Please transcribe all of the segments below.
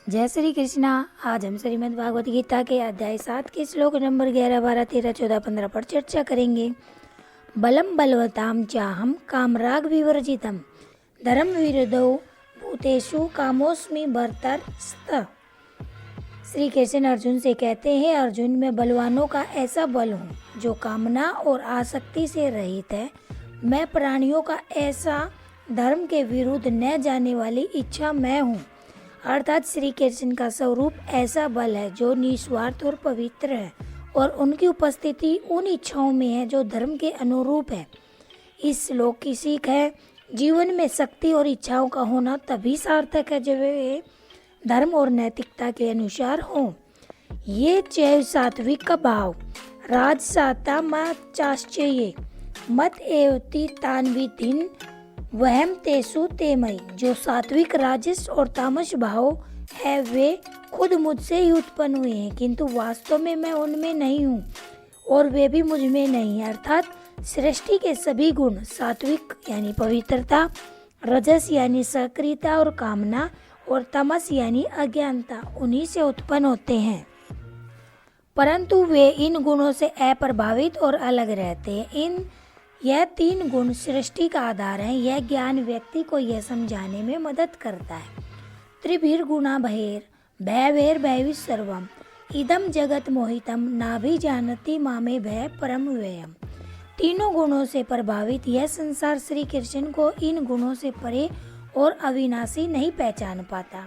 जय श्री कृष्णा। आज हम श्रीमद् भागवत गीता के अध्याय 7 के श्लोक नंबर 11, 12, 13, 14, 15 पर चर्चा करेंगे। बलम बलवताम चाहम कामराग विवर्जितम धर्म विरुद्धौ भूतेषु कामोस्मि भर्तर्स्त। श्री कृष्ण अर्जुन से कहते हैं, अर्जुन मैं बलवानों का ऐसा बल हूँ जो कामना और आसक्ति से रहित है। मैं प्राणियों का ऐसा धर्म के विरुद्ध न जाने वाली इच्छा मैं हूँ। अर्थात श्री कृष्ण का स्वरूप ऐसा बल है जो निस्वार्थ और पवित्र है और उनकी उपस्थिति उन इच्छाओं में है जो धर्म के अनुरूप है। इस श्लोक की सीख है, जीवन में शक्ति और इच्छाओं का होना तभी सार्थक है जब वे धर्म और नैतिकता के अनुसार हों। ये चैव सात्विक का भाव राजसाता चाश्चर्य मत एवती तान्वितिन वहम तेसु तेमई। जो सात्विक, राजस और तामस भाव है वे खुद मुझसे ही उत्पन्न हुए हैं, किंतु वास्तव में मैं उनमें नहीं हूँ और वे भी मुझ में नहीं है। अर्थात सृष्टि के सभी गुण सात्विक यानी पवित्रता, रजस यानी सक्रियता और कामना, और तमस यानी अज्ञानता उन्हीं से उत्पन्न होते हैं, परंतु वे इन गुणों से अप्रभावित और अलग रहते हैं। यह तीन गुण सृष्टि का आधार है। यह ज्ञान व्यक्ति को यह समझाने में मदद करता है। त्रिभिर्गुणा भय भयवि सर्वम इदम जगत मोहितम नाभि जानती मामे भय परम व्ययम। तीनों गुणों से प्रभावित यह संसार श्री कृष्ण को इन गुणों से परे और अविनाशी नहीं पहचान पाता।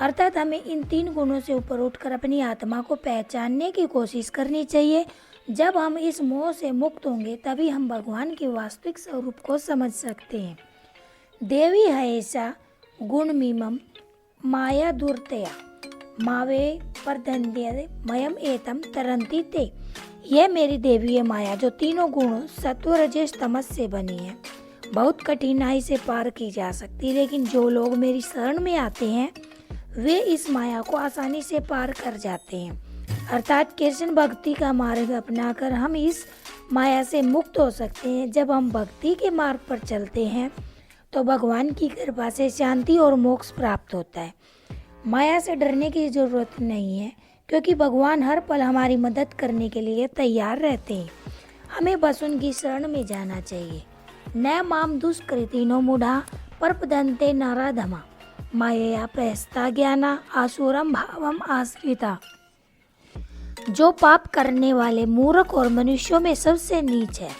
अर्थात हमें इन तीन गुणों से ऊपर उठकर अपनी आत्मा को पहचानने की कोशिश करनी चाहिए। जब हम इस मोह से मुक्त होंगे तभी हम भगवान के वास्तविक स्वरूप को समझ सकते हैं। देवी है ऐसा गुण मीमम माया दूरतया मावे परधन्य मयम एतम तरंती ते। यह मेरी देवी है माया जो तीनों गुणों सत्व रजस तमस से बनी है। बहुत कठिनाई से पार की जा सकती है, लेकिन जो लोग मेरी शरण में आते हैं वे इस माया को आसानी से पार कर जाते हैं। अर्थात कृष्ण भक्ति का मार्ग अपनाकर हम इस माया से मुक्त हो सकते हैं। जब हम भक्ति के मार्ग पर चलते हैं तो भगवान की कृपा से शांति और मोक्ष प्राप्त होता है। माया से डरने की जरूरत नहीं है, क्योंकि भगवान हर पल हमारी मदद करने के लिए तैयार रहते हैं। हमें बस उनकी शरण में जाना चाहिए। न माम दुष्कृतिनो मूढ़ा परपदन्ते नाराधमा मायया प्रहस्ता ज्ञाना आसुरम भावम आश्रिता। जो पाप करने वाले मूर्ख और मनुष्यों में सबसे नीच है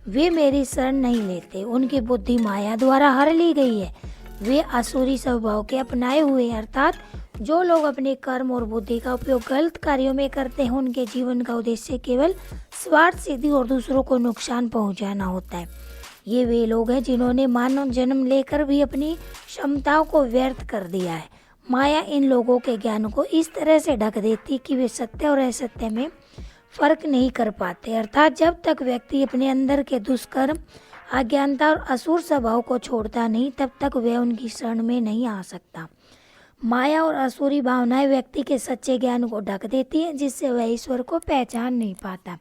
वे मेरी शरण नहीं लेते। उनकी बुद्धि माया द्वारा हर ली गई है। वे असुरी स्वभाव के अपनाए हुए हैं। अर्थात जो लोग अपने कर्म और बुद्धि का उपयोग गलत कार्यों में करते हैं उनके जीवन का उद्देश्य केवल स्वार्थ सिद्धि और दूसरों को नुकसान पहुंचाना होता है। ये वे लोग हैं जिन्होंने मानव जन्म लेकर भी अपनी क्षमताओं को व्यर्थ कर दिया है। माया इन लोगों के ज्ञान को इस तरह से ढक देती कि वे सत्य और असत्य में फर्क नहीं कर पाते। अर्थात जब तक व्यक्ति अपने अंदर के दुष्कर्म, अज्ञानता और असुर स्वभाव को छोड़ता नहीं तब तक वह उनकी शरण में नहीं आ सकता। माया और असुरी भावनाएं व्यक्ति के सच्चे ज्ञान को ढक देती हैं, जिससे वह ईश्वर को पहचान नहीं पाता।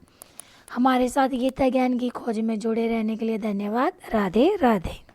हमारे साथ गीता ज्ञान की खोज में जुड़े रहने के लिए धन्यवाद। राधे राधे।